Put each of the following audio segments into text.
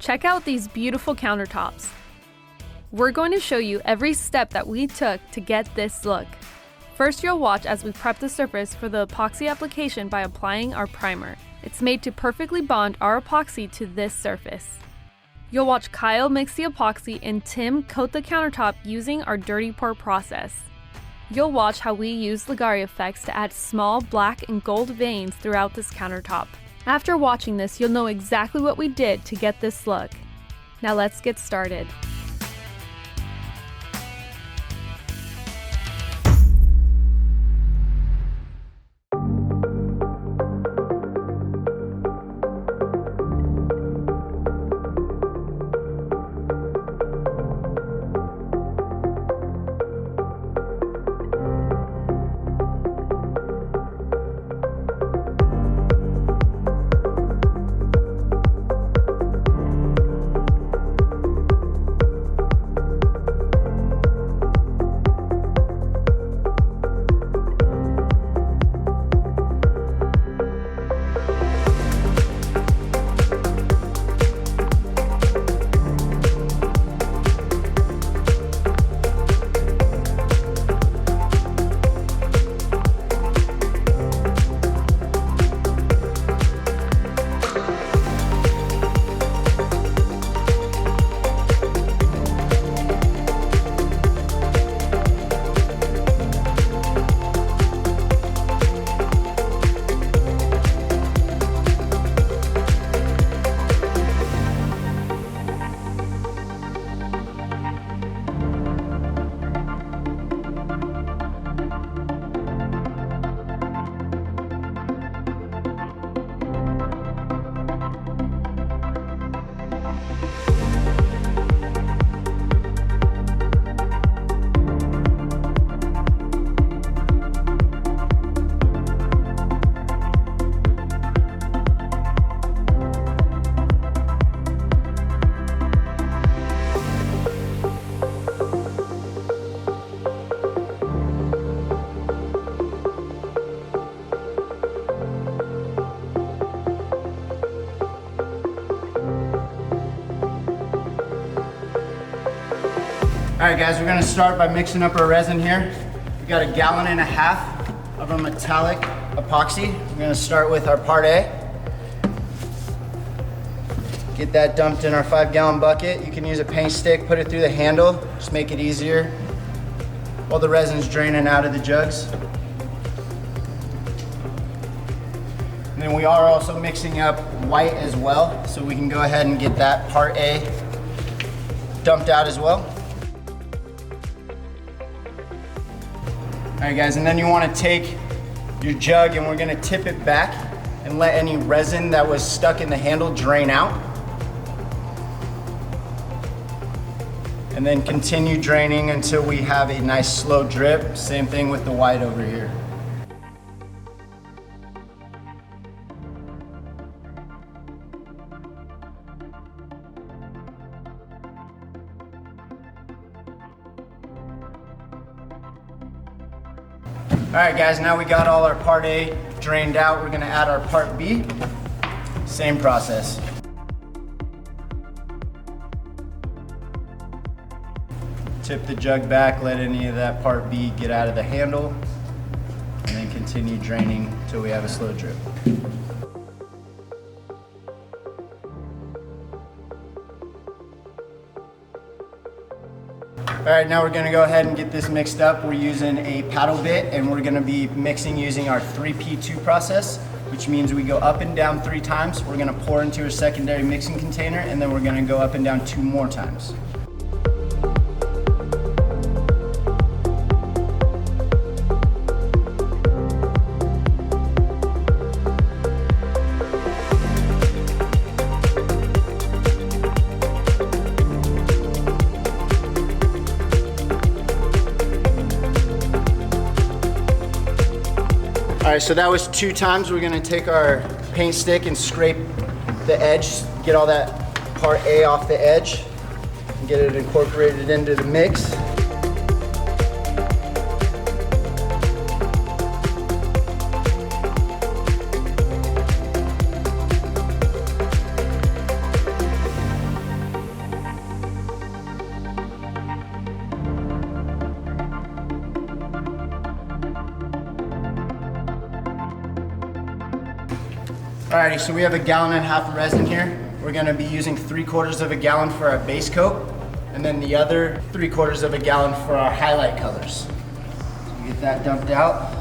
Check out these beautiful countertops. We're going to show you every step that we took to get this look. First, you'll watch as we prep the surface for the epoxy application by applying our primer. It's made to perfectly bond our epoxy to this surface. You'll watch Kyle mix the epoxy and Tim coat the countertop using our dirty pour process. You'll watch how we use Leggari effects to add small black and gold veins throughout this countertop. After watching this, you'll know exactly what we did to get this look. Now let's get started. Alright guys, we're gonna start by mixing up our resin here. We got 1.5 gallons of our metallic epoxy. We're gonna start with our part A. Get that dumped in our 5-gallon bucket. You can use a paint stick, put it through the handle, just make it easier while the resin's draining out of the jugs. And then we are also mixing up white as well, so we can go ahead and get that part A dumped out as well. All right guys, and then you want to take your jug and we're going to tip it back and let any resin that was stuck in the handle drain out. And then continue draining until we have a nice slow drip. Same thing with the white over here. All right guys, now we got all our part A drained out. We're gonna add our part B. Same process. Tip the jug back, let any of that part B get out of the handle, and then continue draining until we have a slow drip. All right, now we're gonna go ahead and get this mixed up. We're using a paddle bit and we're gonna be mixing using our 3P2 process, which means we go up and down 3 times. We're gonna pour into a secondary mixing container and then we're gonna go up and down 2 more times. All right, so that was 2 times. We're gonna take our paint stick and scrape the edge, get all that part A off the edge, and get it incorporated into the mix. Alrighty, so we have 1.5 gallons of resin here. We're gonna be using 3/4 of a gallon for our base coat, and then the other 3/4 of a gallon for our highlight colors. So we get that dumped out.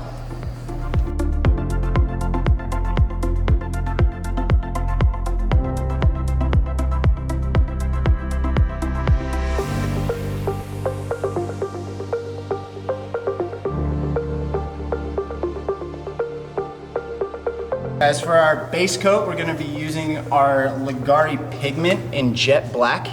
As for our base coat, we're going to be using our Leggari pigment in jet black.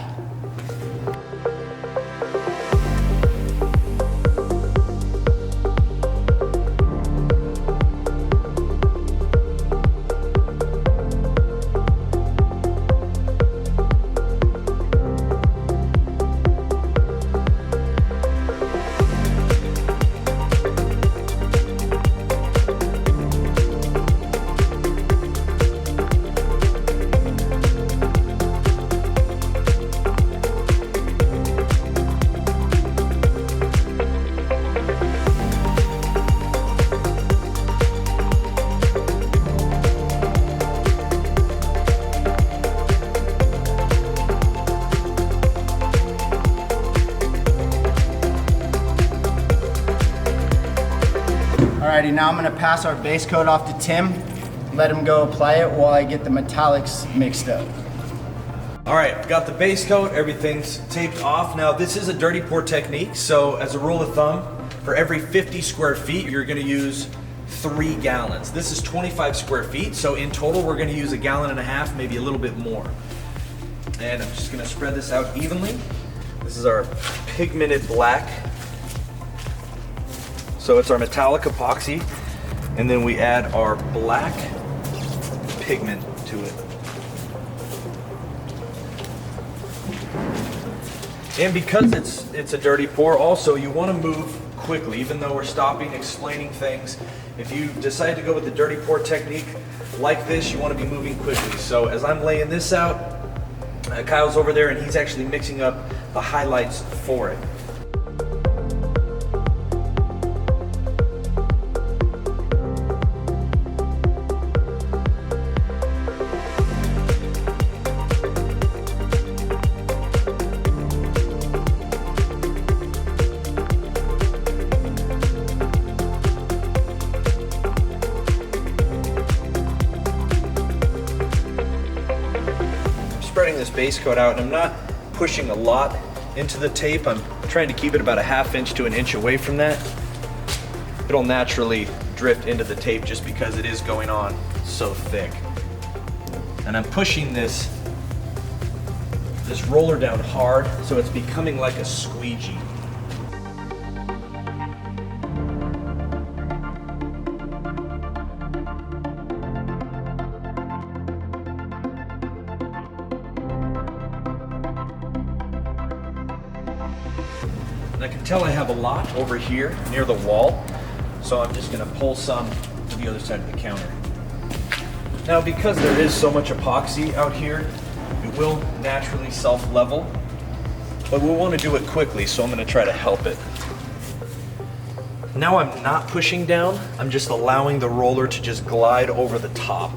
Alrighty, now I'm gonna pass our base coat off to Tim, let him go apply it while I get the metallics mixed up. All right, got the base coat, everything's taped off. Now this is a dirty pour technique, so as a rule of thumb, for every 50 square feet, you're gonna use 3 gallons. This is 25 square feet, so in total, we're gonna use 1.5 gallons, maybe a little bit more. And I'm just gonna spread this out evenly. This is our pigmented black. So it's our metallic epoxy, and then we add our black pigment to it. And because it's a dirty pour, also you want to move quickly, even though we're stopping, explaining things. If you decide to go with the dirty pour technique like this, you want to be moving quickly. So as I'm laying this out, Kyle's over there and he's actually mixing up the highlights for it. Spreading this base coat out, and I'm not pushing a lot into the tape. I'm trying to keep it about 1/2 inch to 1 inch away from that. It'll naturally drift into the tape just because it is going on so thick. And I'm pushing this roller down hard, so it's becoming like a squeegee. And I can tell I have a lot over here near the wall, so I'm just gonna pull some to the other side of the counter. Now, because there is so much epoxy out here, it will naturally self-level, but we wanna do it quickly, so I'm gonna try to help it. Now I'm not pushing down, I'm just allowing the roller to just glide over the top.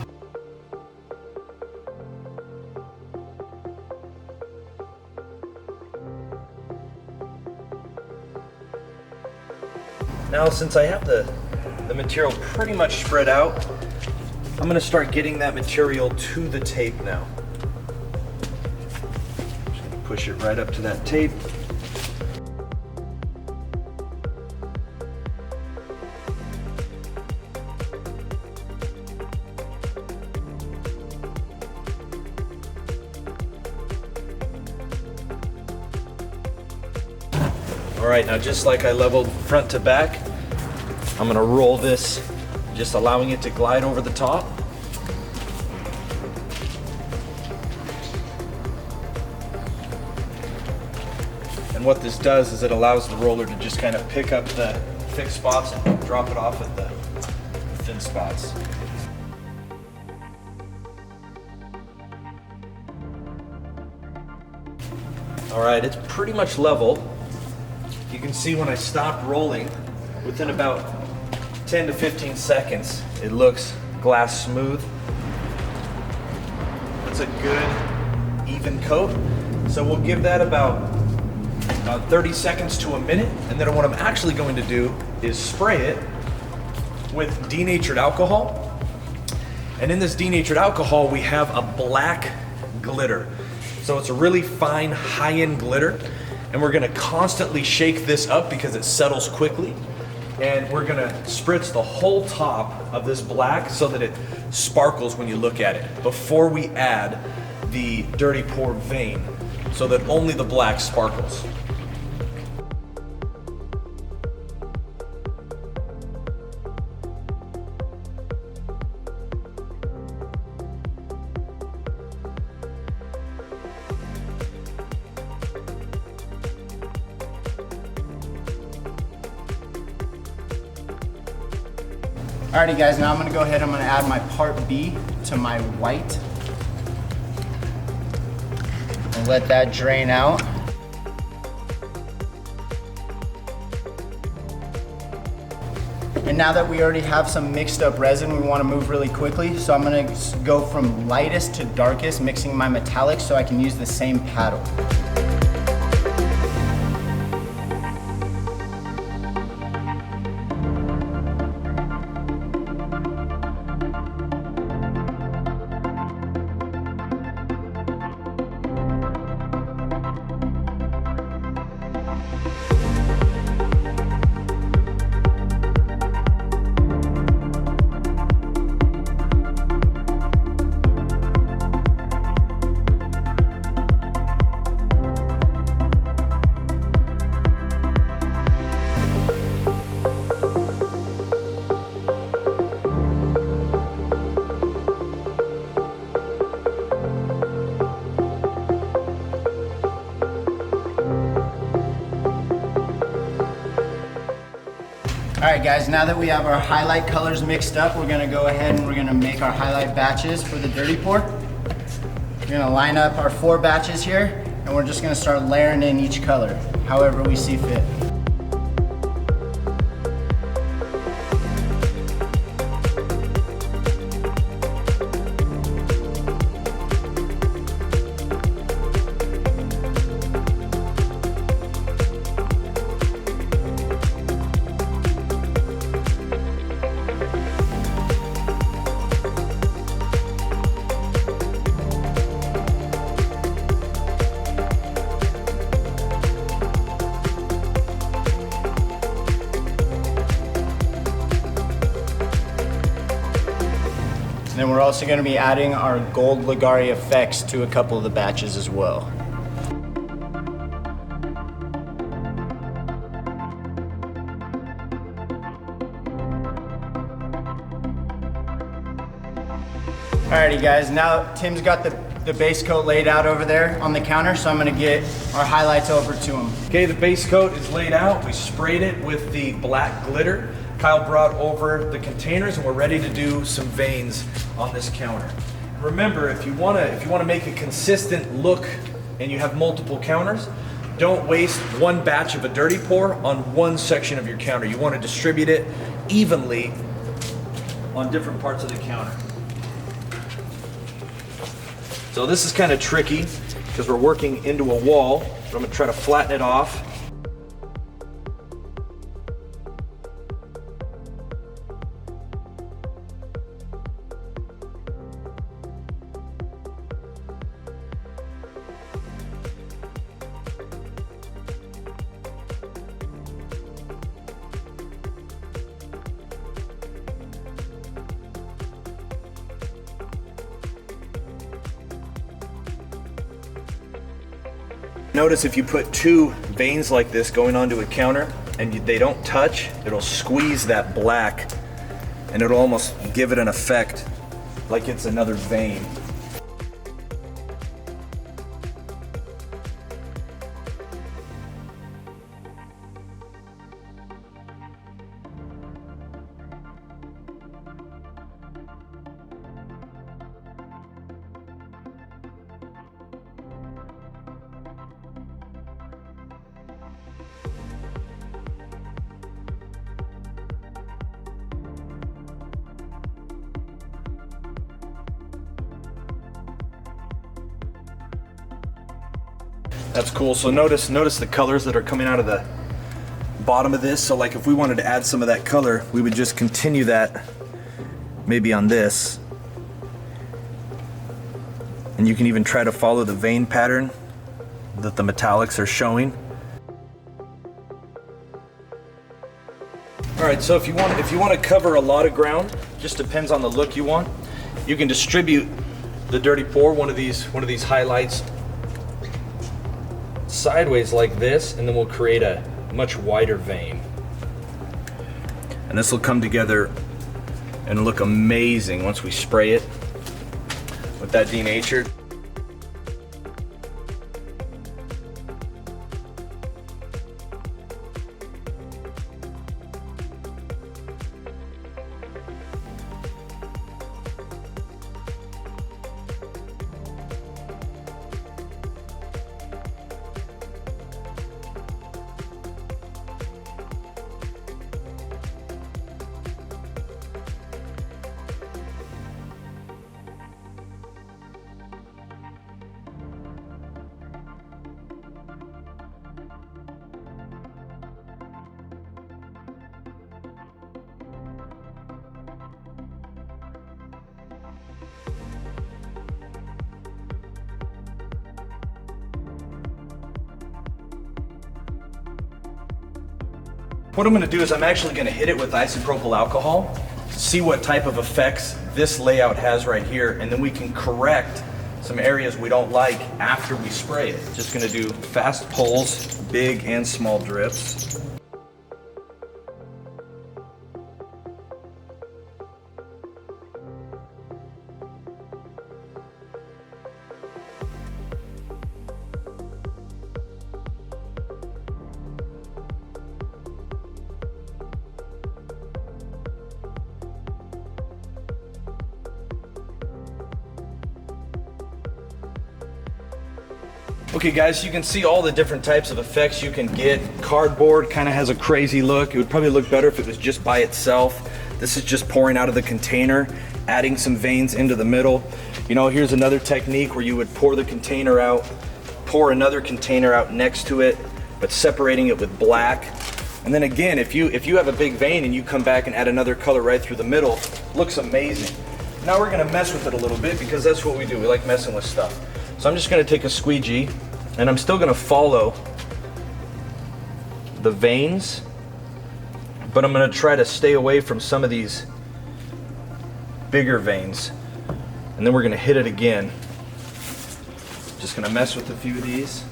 Now, since I have the material pretty much spread out, I'm gonna start getting that material to the tape now. Just gonna push it right up to that tape. All right, now just like I leveled front to back, I'm gonna roll this, just allowing it to glide over the top. And what this does is it allows the roller to just kind of pick up the thick spots and drop it off at the thin spots. All right, it's pretty much level. You can see when I stop rolling, within about 10 to 15 seconds, it looks glass smooth. a good even coat. So we'll give that about 30 seconds to a minute, and then what I'm actually going to do is spray it with denatured alcohol. And in this denatured alcohol, we have a black glitter. So it's a really fine, high-end glitter, and we're gonna constantly shake this up because it settles quickly. And we're gonna spritz the whole top of this black so that it sparkles when you look at it before we add the dirty pour vein, so that only the black sparkles. Alrighty guys, now I'm gonna go ahead, I'm gonna add my part B to my white. And let that drain out. And now that we already have some mixed up resin, we wanna move really quickly. So I'm gonna go from lightest to darkest, mixing my metallics so I can use the same paddle. All right guys, now that we have our highlight colors mixed up, we're gonna go ahead and we're gonna make our highlight batches for the dirty pour. We're gonna line up our 4 batches here, and we're just gonna start layering in each color, however we see fit. And then we're also going to be adding our gold Leggari effects to a couple of the batches as well. Alrighty guys, now Tim's got the base coat laid out over there on the counter, so I'm going to get our highlights over to him. Okay, the base coat is laid out. We sprayed it with the black glitter. Kyle brought over the containers, and we're ready to do some veins on this counter. Remember, if you wanna make a consistent look and you have multiple counters, don't waste one batch of a dirty pour on one section of your counter. You want to distribute it evenly on different parts of the counter. So this is kind of tricky because we're working into a wall, but I'm gonna try to flatten it off. Notice if you put 2 veins like this going onto a counter and they don't touch, it'll squeeze that black and it'll almost give it an effect like it's another vein. That's cool. So notice the colors that are coming out of the bottom of this. So like if we wanted to add some of that color, we would just continue that maybe on this. And you can even try to follow the vein pattern that the metallics are showing. All right, so if you want to cover a lot of ground, just depends on the look you want. You can distribute the dirty pour, one of these highlights sideways like this, and then we'll create a much wider vein. And this will come together and look amazing once we spray it with that denatured. What I'm going to do is I'm actually going to hit it with isopropyl alcohol, see what type of effects this layout has right here, and then we can correct some areas we don't like after we spray it. Just going to do fast pulls, big and small drips. Okay guys, you can see all the different types of effects you can get. Cardboard kind of has a crazy look. It would probably look better if it was just by itself. This is just pouring out of the container, adding some veins into the middle. You know, here's another technique where you would pour the container out, pour another container out next to it, but separating it with black. And then again, if you have a big vein and you come back and add another color right through the middle, looks amazing. Now we're gonna mess with it a little bit because that's what we do. We like messing with stuff. So I'm just gonna take a squeegee and I'm still gonna follow the veins, but I'm gonna try to stay away from some of these bigger veins. And then we're gonna hit it again. Just gonna mess with a few of these.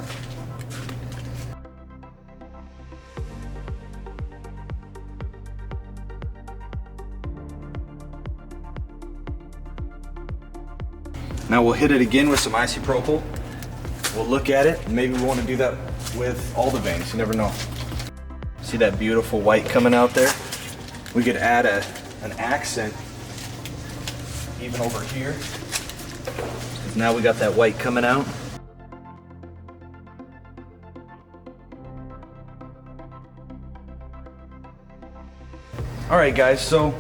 Now we'll hit it again with some isopropyl. We'll look at it, and maybe we want to do that with all the veins, you never know. See that beautiful white coming out there? We could add an accent even over here, because now we got that white coming out. All right guys, so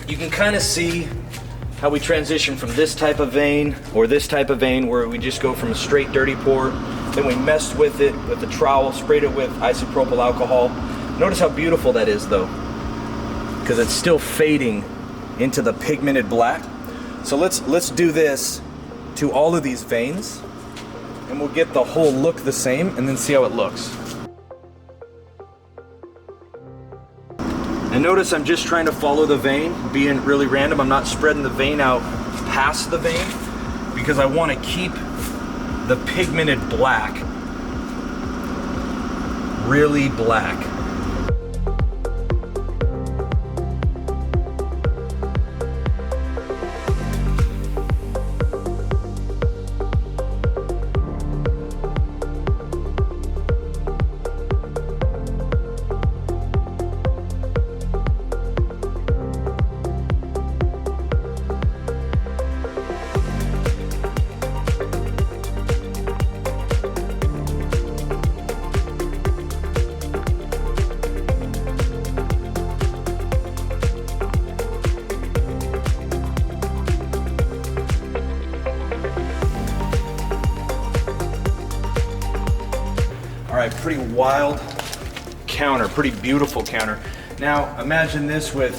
you can kind of see how we transition from this type of vein or this type of vein where we just go from a straight dirty pour, then we messed with it with the trowel, sprayed it with isopropyl alcohol. Notice how beautiful that is though, because it's still fading into the pigmented black. So let's do this to all of these veins and we'll get the whole look the same and then see how it looks. And notice I'm just trying to follow the vein, being really random. I'm not spreading the vein out past the vein because I want to keep the pigmented black really black. right, pretty wild counter, pretty beautiful counter. Now imagine this with,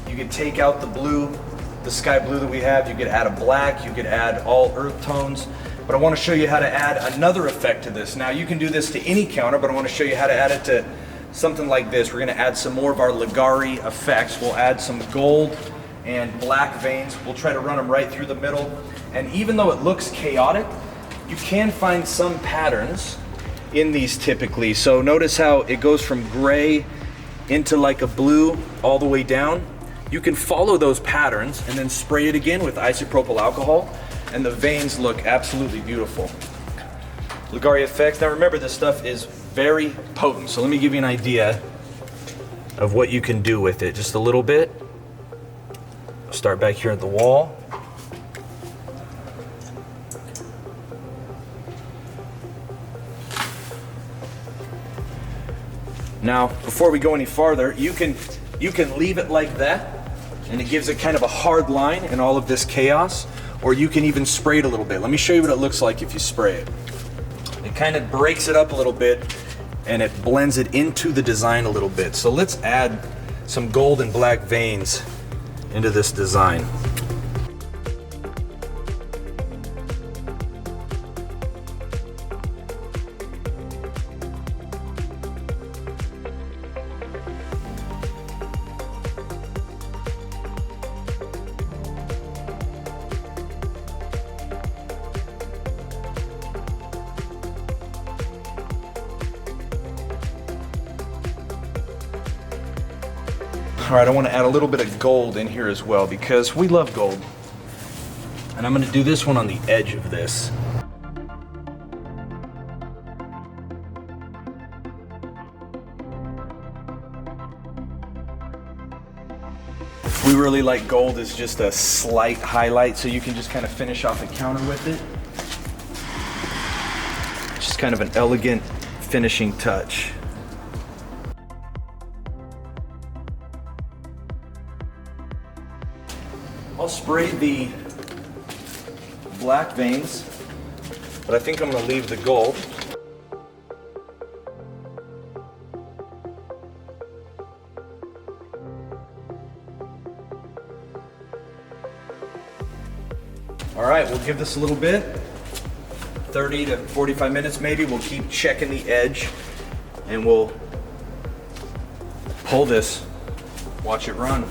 you could take out the blue, the sky blue that we have, you could add a black, you could add all earth tones, but I want to show you how to add another effect to this. Now you can do this to any counter, but I want to show you how to add it to something like this. We're going to add some more of our Leggari effects. We'll add some gold and black veins. We'll try to run them right through the middle. And even though it looks chaotic, you can find some patterns in these typically. So notice how it goes from gray into like a blue all the way down. You can follow those patterns and then spray it again with isopropyl alcohol, and the veins look absolutely beautiful. Leggari effects. Now remember, this stuff is very potent, so let me give you an idea of what you can do with it. Just a little bit. Start back here at the wall. Now, before we go any farther, you can leave it like that, and it gives it kind of a hard line in all of this chaos, or you can even spray it a little bit. Let me show you what it looks like if you spray it. It kind of breaks it up a little bit, and it blends it into the design a little bit. So let's add some gold and black veins into this design. All right, I want to add a little bit of gold in here as well because we love gold. And I'm going to do this one on the edge of this. We really like gold as just a slight highlight, so you can just kind of finish off the counter with it. Just kind of an elegant finishing touch. I'll spray the black veins, but I think I'm going to leave the gold. All right, we'll give this a little bit, 30 to 45 minutes maybe. We'll keep checking the edge and we'll pull this, watch it run.